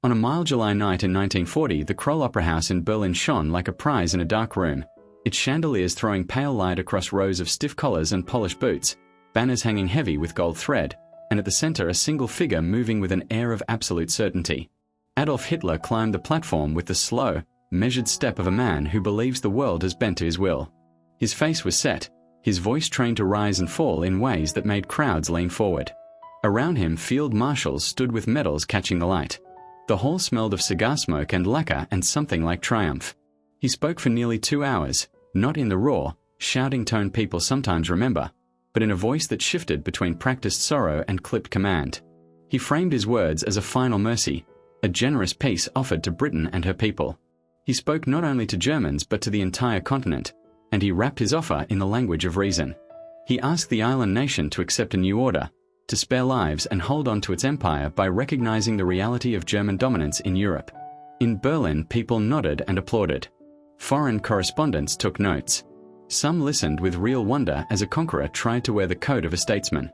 On a mild July night in 1940, the Kroll Opera House in Berlin shone like a prize in a dark room, its chandeliers throwing pale light across rows of stiff collars and polished boots, banners hanging heavy with gold thread, and at the center a single figure moving with an air of absolute certainty. Adolf Hitler climbed the platform with the slow, measured step of a man who believes the world has bent to his will. His face was set, his voice trained to rise and fall in ways that made crowds lean forward. Around him, field marshals stood with medals catching the light. The hall smelled of cigar smoke and lacquer and something like triumph. He spoke for nearly 2 hours, not in the raw, shouting tone people sometimes remember, but in a voice that shifted between practiced sorrow and clipped command. He framed his words as a final mercy, a generous peace offered to Britain and her people. He spoke not only to Germans but to the entire continent, and he wrapped his offer in the language of reason. He asked the island nation to accept a new order, to spare lives and hold on to its empire by recognizing the reality of German dominance in Europe. In Berlin, people nodded and applauded. Foreign correspondents took notes. Some listened with real wonder as a conqueror tried to wear the coat of a statesman.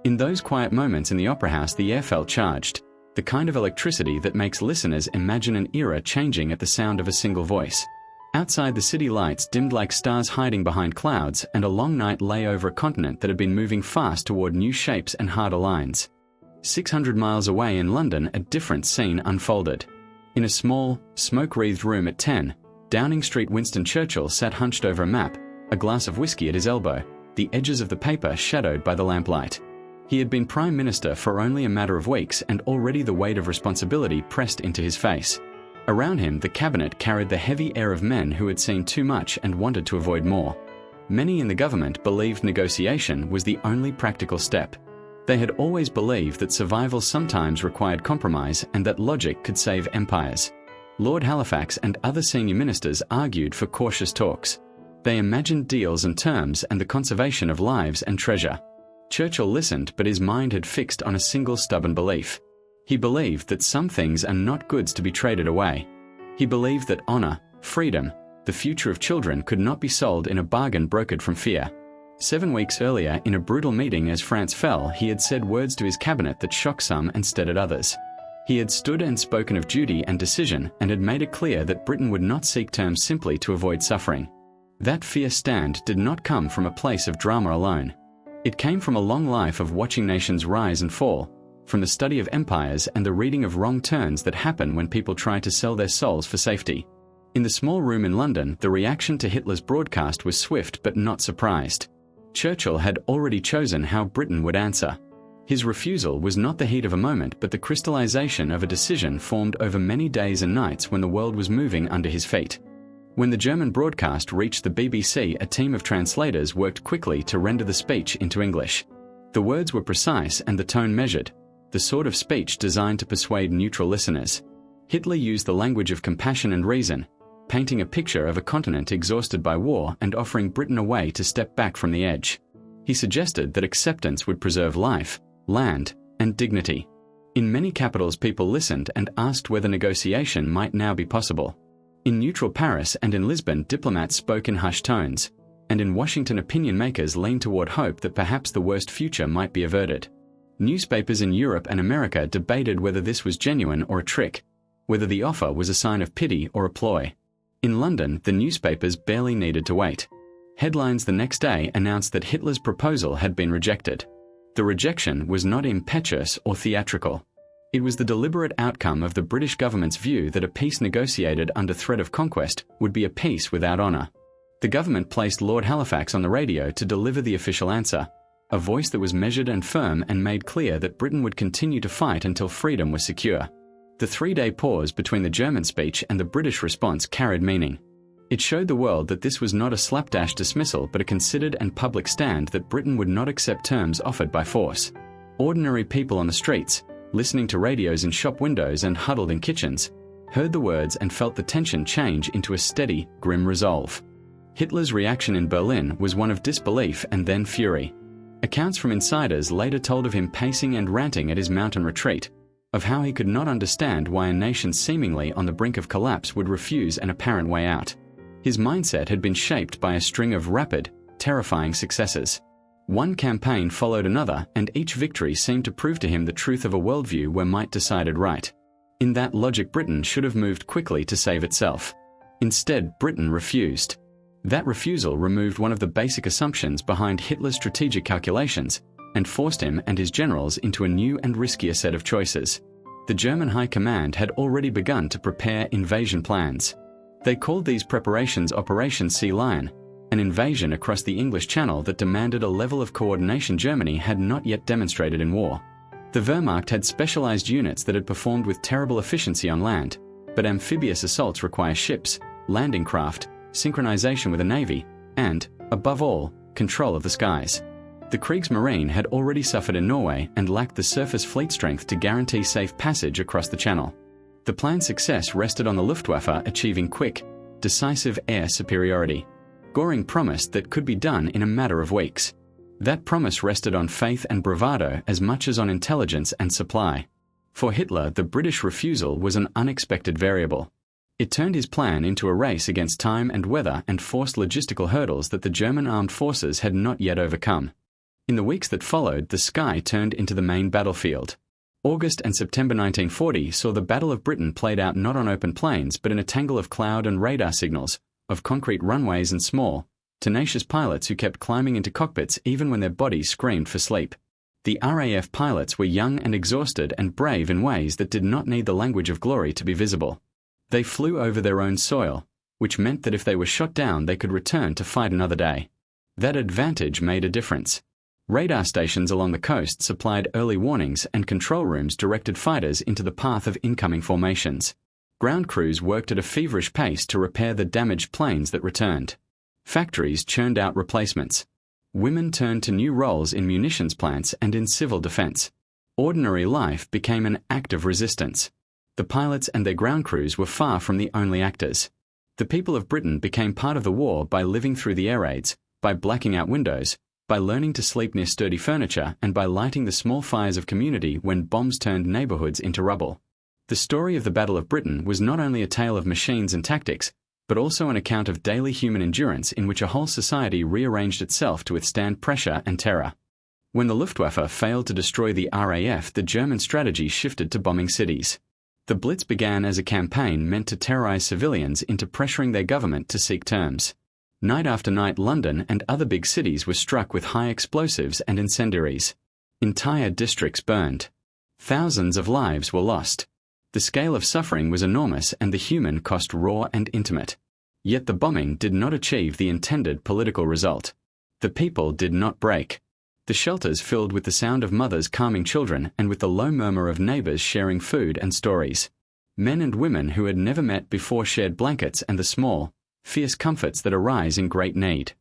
In those quiet moments in the opera house, the air felt charged, the kind of electricity that makes listeners imagine an era changing at the sound of a single voice. Outside, the city lights dimmed like stars hiding behind clouds, and a long night lay over a continent that had been moving fast toward new shapes and harder lines. 600 miles away in London, a different scene unfolded. In a small, smoke-wreathed room at 10, Downing Street, Winston Churchill sat hunched over a map, a glass of whiskey at his elbow, the edges of the paper shadowed by the lamplight. He had been Prime Minister for only a matter of weeks, and already the weight of responsibility pressed into his face. Around him, the cabinet carried the heavy air of men who had seen too much and wanted to avoid more. Many in the government believed negotiation was the only practical step. They had always believed that survival sometimes required compromise and that logic could save empires. Lord Halifax and other senior ministers argued for cautious talks. They imagined deals and terms and the conservation of lives and treasure. Churchill listened, but his mind had fixed on a single stubborn belief. He believed that some things are not goods to be traded away. He believed that honor, freedom, the future of children could not be sold in a bargain brokered from fear. 7 weeks earlier, in a brutal meeting as France fell, he had said words to his cabinet that shocked some and steadied others. He had stood and spoken of duty and decision and had made it clear that Britain would not seek terms simply to avoid suffering. That fierce stand did not come from a place of drama alone. It came from a long life of watching nations rise and fall, from the study of empires and the reading of wrong turns that happen when people try to sell their souls for safety. In the small room in London, the reaction to Hitler's broadcast was swift but not surprised. Churchill had already chosen how Britain would answer. His refusal was not the heat of a moment but the crystallization of a decision formed over many days and nights when the world was moving under his feet. When the German broadcast reached the BBC, a team of translators worked quickly to render the speech into English. The words were precise and the tone measured, the sort of speech designed to persuade neutral listeners. Hitler used the language of compassion and reason, painting a picture of a continent exhausted by war and offering Britain a way to step back from the edge. He suggested that acceptance would preserve life, land, and dignity. In many capitals, people listened and asked whether negotiation might now be possible. In neutral Paris and in Lisbon, diplomats spoke in hushed tones, and in Washington, opinion makers leaned toward hope that perhaps the worst future might be averted. Newspapers in Europe and America debated whether this was genuine or a trick, whether the offer was a sign of pity or a ploy. In London, the newspapers barely needed to wait. Headlines the next day announced that Hitler's proposal had been rejected. The rejection was not impetuous or theatrical. It was the deliberate outcome of the British government's view that a peace negotiated under threat of conquest would be a peace without honor. The government placed Lord Halifax on the radio to deliver the official answer, a voice that was measured and firm and made clear that Britain would continue to fight until freedom was secure. The 3-day pause between the German speech and the British response carried meaning. It showed the world that this was not a slapdash dismissal but a considered and public stand that Britain would not accept terms offered by force. Ordinary people on the streets, listening to radios in shop windows and huddled in kitchens, heard the words and felt the tension change into a steady, grim resolve. Hitler's reaction in Berlin was one of disbelief and then fury. Accounts from insiders later told of him pacing and ranting at his mountain retreat, of how he could not understand why a nation seemingly on the brink of collapse would refuse an apparent way out. His mindset had been shaped by a string of rapid, terrifying successes. One campaign followed another, and each victory seemed to prove to him the truth of a worldview where might decided right. In that logic, Britain should have moved quickly to save itself. Instead, Britain refused. That refusal removed one of the basic assumptions behind Hitler's strategic calculations and forced him and his generals into a new and riskier set of choices. The German High Command had already begun to prepare invasion plans. They called these preparations Operation Sea Lion, an invasion across the English Channel that demanded a level of coordination Germany had not yet demonstrated in war. The Wehrmacht had specialized units that had performed with terrible efficiency on land, but amphibious assaults require ships, landing craft, synchronization with a navy, and, above all, control of the skies. The Kriegsmarine had already suffered in Norway and lacked the surface fleet strength to guarantee safe passage across the channel. The planned success rested on the Luftwaffe achieving quick, decisive air superiority. Göring promised that could be done in a matter of weeks. That promise rested on faith and bravado as much as on intelligence and supply. For Hitler, the British refusal was an unexpected variable. It turned his plan into a race against time and weather and forced logistical hurdles that the German armed forces had not yet overcome. In the weeks that followed, the sky turned into the main battlefield. August and September 1940 saw the Battle of Britain played out not on open plains but in a tangle of cloud and radar signals, of concrete runways and small, tenacious pilots who kept climbing into cockpits even when their bodies screamed for sleep. The RAF pilots were young and exhausted and brave in ways that did not need the language of glory to be visible. They flew over their own soil, which meant that if they were shot down they could return to fight another day. That advantage made a difference. Radar stations along the coast supplied early warnings and control rooms directed fighters into the path of incoming formations. Ground crews worked at a feverish pace to repair the damaged planes that returned. Factories churned out replacements. Women turned to new roles in munitions plants and in civil defense. Ordinary life became an act of resistance. The pilots and their ground crews were far from the only actors. The people of Britain became part of the war by living through the air raids, by blacking out windows, by learning to sleep near sturdy furniture, and by lighting the small fires of community when bombs turned neighborhoods into rubble. The story of the Battle of Britain was not only a tale of machines and tactics, but also an account of daily human endurance in which a whole society rearranged itself to withstand pressure and terror. When the Luftwaffe failed to destroy the RAF, the German strategy shifted to bombing cities. The Blitz began as a campaign meant to terrorize civilians into pressuring their government to seek terms. Night after night, London and other big cities were struck with high explosives and incendiaries. Entire districts burned. Thousands of lives were lost. The scale of suffering was enormous and the human cost raw and intimate. Yet the bombing did not achieve the intended political result. The people did not break. The shelters filled with the sound of mothers calming children and with the low murmur of neighbors sharing food and stories. Men and women who had never met before shared blankets and the small, fierce comforts that arise in great need.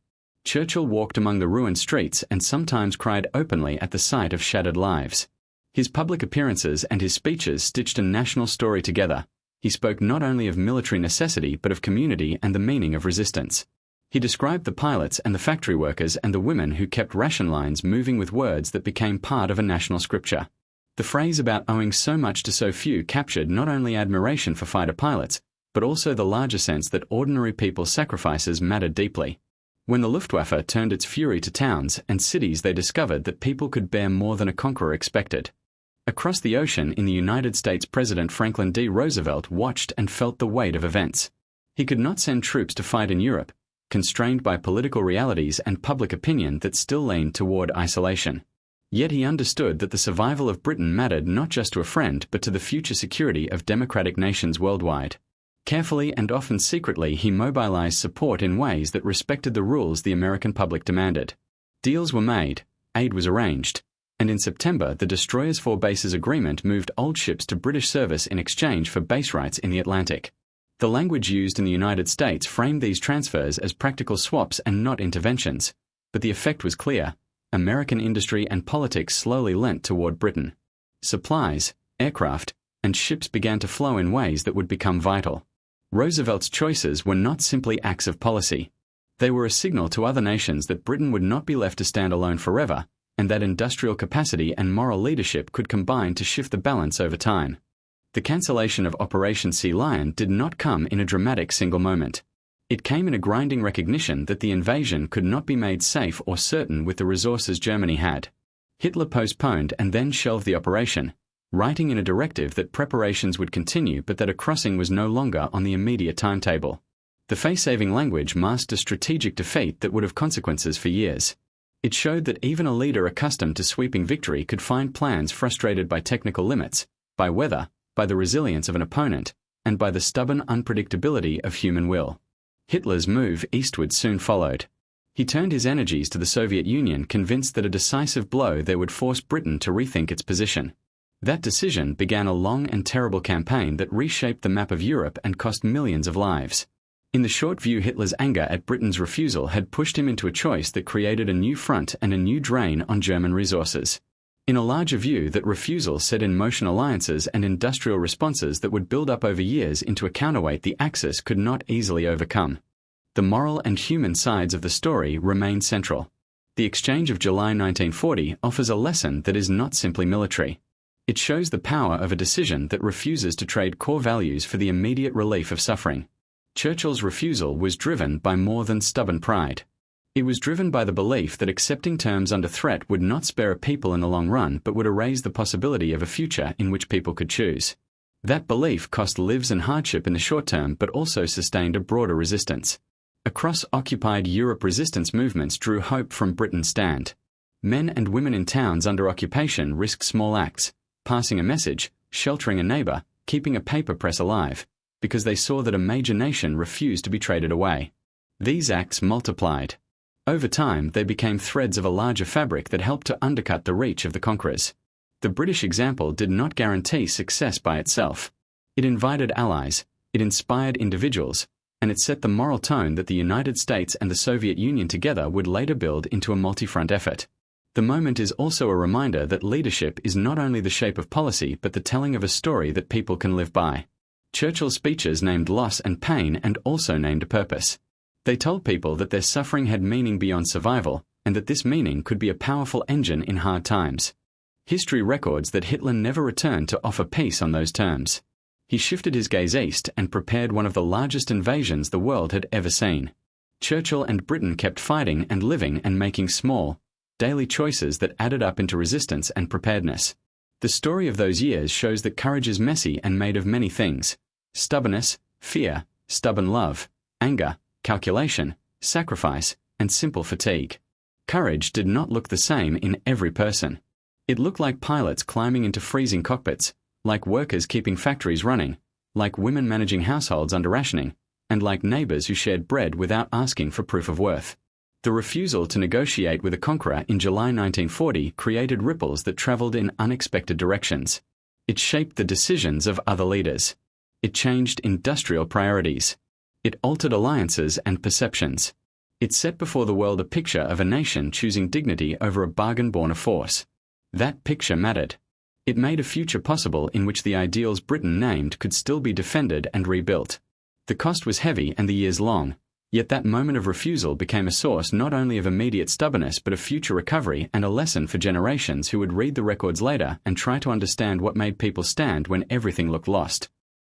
Churchill walked among the ruined streets and sometimes cried openly at the sight of shattered lives. His public appearances and his speeches stitched a national story together. He spoke not only of military necessity but of community and the meaning of resistance. He described the pilots and the factory workers and the women who kept ration lines moving with words that became part of a national scripture. The phrase about owing so much to so few captured not only admiration for fighter pilots, but also the larger sense that ordinary people's sacrifices mattered deeply. When the Luftwaffe turned its fury to towns and cities, they discovered that people could bear more than a conqueror expected. Across the ocean in the United States, President Franklin D. Roosevelt watched and felt the weight of events. He could not send troops to fight in Europe, constrained by political realities and public opinion that still leaned toward isolation. Yet he understood that the survival of Britain mattered not just to a friend but to the future security of democratic nations worldwide. Carefully and often secretly, he mobilized support in ways that respected the rules the American public demanded. Deals were made, aid was arranged, and in September the Destroyers for Bases Agreement moved old ships to British service in exchange for base rights in the Atlantic. The language used in the United States framed these transfers as practical swaps and not interventions, but the effect was clear. American industry and politics slowly leant toward Britain. Supplies, aircraft, and ships began to flow in ways that would become vital. Roosevelt's choices were not simply acts of policy. They were a signal to other nations that Britain would not be left to stand alone forever, and that industrial capacity and moral leadership could combine to shift the balance over time. The cancellation of Operation Sea Lion did not come in a dramatic single moment. It came in a grinding recognition that the invasion could not be made safe or certain with the resources Germany had. Hitler postponed and then shelved the operation, writing in a directive that preparations would continue but that a crossing was no longer on the immediate timetable. The face-saving language masked a strategic defeat that would have consequences for years. It showed that even a leader accustomed to sweeping victory could find plans frustrated by technical limits, by weather, by the resilience of an opponent, and by the stubborn unpredictability of human will. Hitler's move eastward soon followed. He turned his energies to the Soviet Union, convinced that a decisive blow there would force Britain to rethink its position. That decision began a long and terrible campaign that reshaped the map of Europe and cost millions of lives. In the short view, Hitler's anger at Britain's refusal had pushed him into a choice that created a new front and a new drain on German resources. In a larger view, that refusal set in motion alliances and industrial responses that would build up over years into a counterweight the Axis could not easily overcome. The moral and human sides of the story remain central. The exchange of July 1940 offers a lesson that is not simply military. It shows the power of a decision that refuses to trade core values for the immediate relief of suffering. Churchill's refusal was driven by more than stubborn pride. It was driven by the belief that accepting terms under threat would not spare a people in the long run but would erase the possibility of a future in which people could choose. That belief cost lives and hardship in the short term but also sustained a broader resistance. Across occupied Europe, resistance movements drew hope from Britain's stand. Men and women in towns under occupation risked small acts, passing a message, sheltering a neighbor, keeping a paper press alive, because they saw that a major nation refused to be traded away. These acts multiplied. Over time, they became threads of a larger fabric that helped to undercut the reach of the conquerors. The British example did not guarantee success by itself. It invited allies, it inspired individuals, and it set the moral tone that the United States and the Soviet Union together would later build into a multi-front effort. The moment is also a reminder that leadership is not only the shape of policy but the telling of a story that people can live by. Churchill's speeches named loss and pain and also named a purpose. They told people that their suffering had meaning beyond survival, and that this meaning could be a powerful engine in hard times. History records that Hitler never returned to offer peace on those terms. He shifted his gaze east and prepared one of the largest invasions the world had ever seen. Churchill and Britain kept fighting and living and making small, daily choices that added up into resistance and preparedness. The story of those years shows that courage is messy and made of many things: stubbornness, fear, stubborn love, anger, calculation, sacrifice, and simple fatigue. Courage did not look the same in every person. It looked like pilots climbing into freezing cockpits, like workers keeping factories running, like women managing households under rationing, and like neighbors who shared bread without asking for proof of worth. The refusal to negotiate with a conqueror in July 1940 created ripples that traveled in unexpected directions. It shaped the decisions of other leaders. It changed industrial priorities. It altered alliances and perceptions. It set before the world a picture of a nation choosing dignity over a bargain born of force. That picture mattered. It made a future possible in which the ideals Britain named could still be defended and rebuilt. The cost was heavy and the years long, yet that moment of refusal became a source not only of immediate stubbornness but of future recovery and a lesson for generations who would read the records later and try to understand what made people stand when everything looked lost.